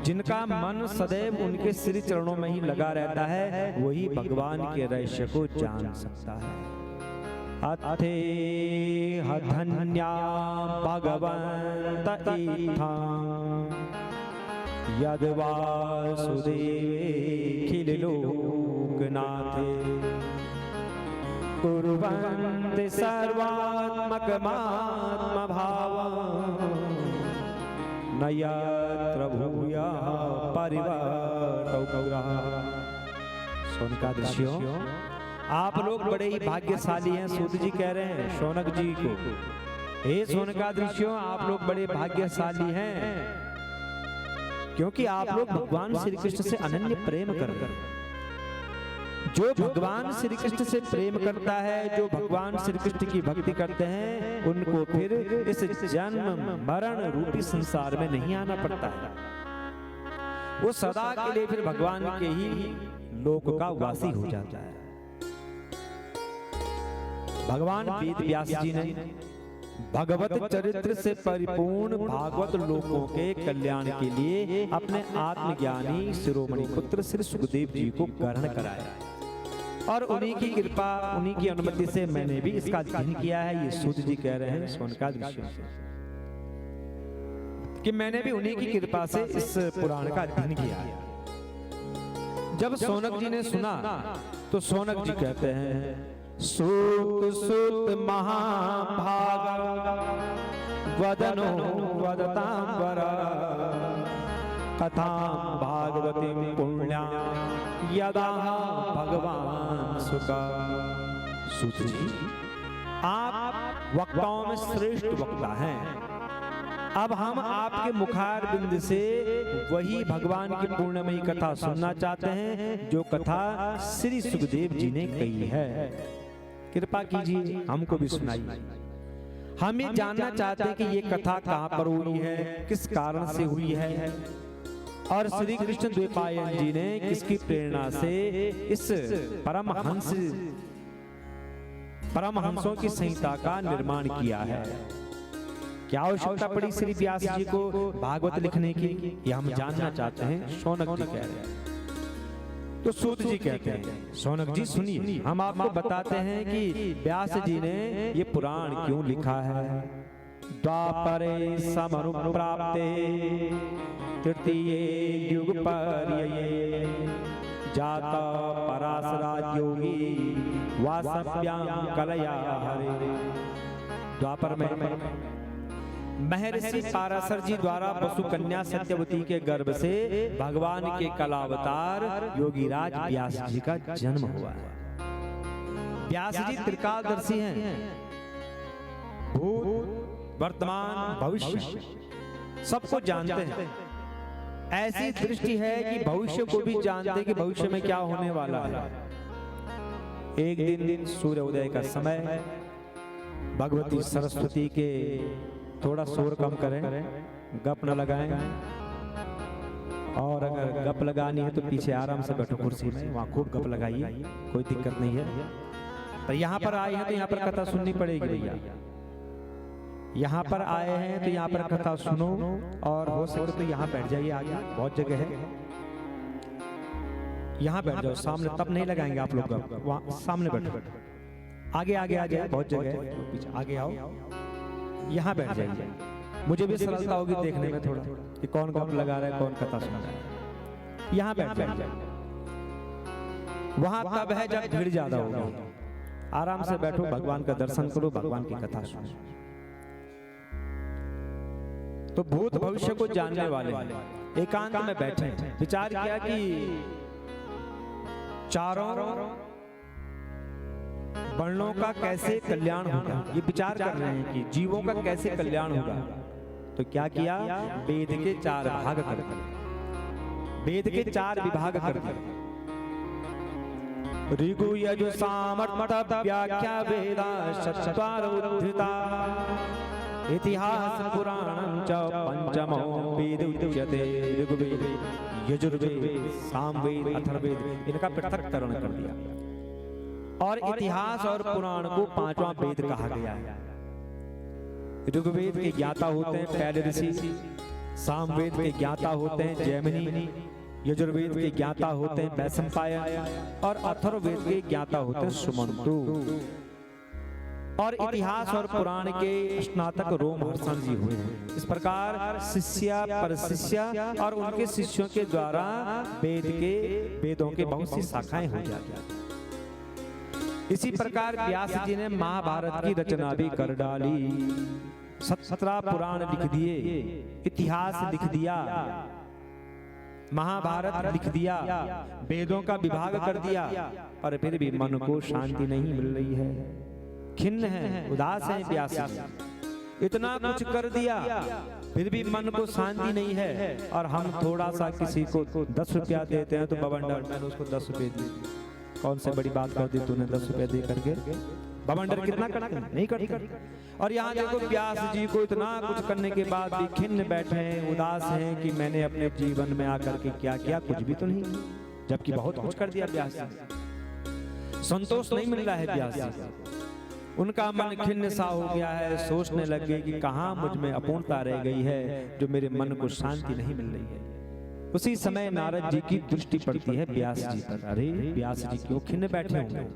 जिनका मन सदैव उनके श्री चरणों में ही लगा रहता है, वही भगवान के रहस्य को जान सकता है। अथे धन्या भगवंत इत्था यद वासुदेवे लोकनाथे कुर्वन्ति सर्वात्मकमात्म भावम् न यत्र भूयः परिवर्तौ। शौनकादिश्यो, आप लोग बड़े ही भाग्यशाली हैं। सूत जी कह रहे हैं शौनक जी को, हे शौनकादिश्यो, आप लोग बड़े भाग्यशाली हैं, क्योंकि आप लोग भगवान श्री कृष्ण से अनन्य प्रेम कर रहे हैं। जो भगवान श्री कृष्ण से प्रेम करता है, जो भगवान श्री कृष्ण की भक्ति करते हैं, उनको फिर इस जन्म मरण रूपी संसार में नहीं आना पड़ता है। वो सदा के लिए फिर भगवान के ही लोक का वासी हो जाता है। भगवान वेद व्यास जी ने भगवत चरित्र से परिपूर्ण भागवत लोकों के कल्याण के लिए अपने आत्मज्ञानी शिरोमणि पुत्र श्री सुखदेव जी को ग्रहण कराया, और उन्हीं की कृपा, उन्हीं की अनुमति से मैंने भी इसका अध्ययन किया है। ये सूत जी कह रहे हैं शौनकादिश्यो कि मैंने भी उन्हीं की कृपा से इस पुराण का अध्ययन किया है। जब शौनक जी ने सुना तो शौनक जी कहते हैं, सूत सूत महाभागा वदनो वदतांबरा कथा भागवती पुण्या यदा भगवान सुका। सूत जी, आप वक्ताओं में श्रेष्ठ वक्ता हैं। अब हम आपके मुखार बिंद से वही भगवान की पूर्णमयी कथा सुनना चाहते हैं, जो कथा श्री सुखदेव जी ने कही है। कृपा कीजिए, हमको भी सुनाइए। हम ये जानना चाहते हैं कि ये कथा कहाँ पर हुई है, किस कारण से हुई है, और श्री कृष्ण द्वैपायन जी ने किसकी प्रेरणा से इस परमहंसों की संहिता का निर्माण किया है। क्या आवश्यकता पड़ी श्री व्यास जी को भागवत लिखने की, ये हम जानना चाहते हैं। शौनक जी कह रहे हैं। तो सूत जी कहते हैं, शौनक जी सुनिए, हम आपको बताते हैं कि व्यास जी ने ये पुराण क्यों लिखा है। द्वापरे समनुप्राप्ते तृतीये युग पर्यये जाता पराशराज योगी वासव्याम कलया हरे। द्वापर में महर्षि पाराशर जी द्वारा वसु कन्या सत्यवती के गर्भ से भगवान के कलावतार योगीराज व्यास जी का जन्म हुआ है। व्यास जी त्रिकालदर्शी हैं, भूत वर्तमान भविष्य सबको जानते हैं। ऐसी दृष्टि है कि भविष्य को भी जानते हैं कि भविष्य में क्या होने वाला है। एक दिन सूर्योदय का समय, भगवती सरस्वती के, थोड़ा शोर कम करें, गप न लगाएं, और अगर गप लगानी है तो पीछे आराम से बैठो कुर्सी में, वहाँ खूब गप लगाइए, कोई दिक्कत नहीं है। पर यहाँ पर आए हैं तो यहाँ पर कथा सुननी पड़ेगी भैया। यहाँ पर आए हैं तो यहाँ पर कथा सुनो, और हो सके तो यहाँ बैठ जाइए, आगे बहुत जगह है, यहाँ बैठ जाओ। सामने तब नहीं लगाएंगे आप लोग, वहाँ सामने बैठो, आगे आगे आ जाए, बहुत जगह है, पीछे आगे आओ, यहाँ बैठ जाइए। मुझे भी सरलता होगी देखने में थोड़ा कि कौन गप लगा रहा है, कौन कथा सुना रहा है। यहाँ बैठ जाइए। वहां तब है जब भीड़ ज्यादा होगी। आराम से बैठो, भगवान का दर्शन करो, भगवान की कथा सुनो। तो भूत भविष्य को जानने वाले एकांत में बैठे विचार किया कि चारों वर्णों का कैसे कल्याण होगा। ये विचार कर रहे हैं कि जीवों का कैसे कल्याण होगा। तो क्या किया, वेद के 4 भाग कर दिए, वेद के 4 विभाग कर दिए। ऋगु यजु सामर्थ व्याख्या वेदा चत्वार उद्धृता इतिहास पुराणं च पंचमो वेद उच्यते। ऋग्वेद, यजुर्वेद, सामवेद, अथर्ववेद, इनका पृथक्करण कर दिया, और इतिहास और पुराण को 5वां वेद कहा गया है। ऋग्वेद के ज्ञाता होते हैं पहले ऋषि, सामवेद के ज्ञाता होते हैं जैमिनी, यजुर्वेद के ज्ञाता होते हैं वैशंपायन और अथर्ववेद के ज्ञाता होते हैं सुमंतु। और इतिहास और पुराण के स्नातक रोमहर्षण जी हुए हैं। इस प्रकार शिष्य पर शिष्य और उनके शिष्यों के द्वारा वेदों के बहुत सी शाखाएं हो जाती। इसी प्रकार व्यास जी ने महाभारत की रचना भी कर डाली, 17 पुराण लिख दिए, इतिहास लिख दिया, महाभारत लिख दिया, वेदों का विभाग कर दिया, पर फिर भी मन को शांति नहीं मिल रही है, खिन्न है, उदास है व्यास जी। इतना कुछ कर दिया फिर भी मन को शांति नहीं है। और हम थोड़ा सा किसी को 10 रुपया देते हैं तो बवंडर मैंने उसको 10 रुपए दिए, कौन से बड़ी बात कर दी तूने 10 रुपए दे करके, बवंडर कितना करता नहीं करता। और यहाँ देखो व्यास जी को इतना कुछ करने के बाद भी खिन्न बैठे हैं, उदास हैं कि मैंने अपने जीवन में आकर के क्या किया, कुछ भी तो नहीं, जबकि बहुत कुछ कर दिया व्यास जी। संतोष नहीं मिल रहा है व्यास जी, उनका मन खिन्न सा हो गया है, सोचने लगे कि कहाँ मुझ में अपूर्णता रह गई है जो मेरे मन को शांति नहीं मिल रही है। उसी समय नारद जी की दृष्टि पड़ती है व्यास जी पर। अरे व्यास जी क्यों खिन्न बैठे होंगे।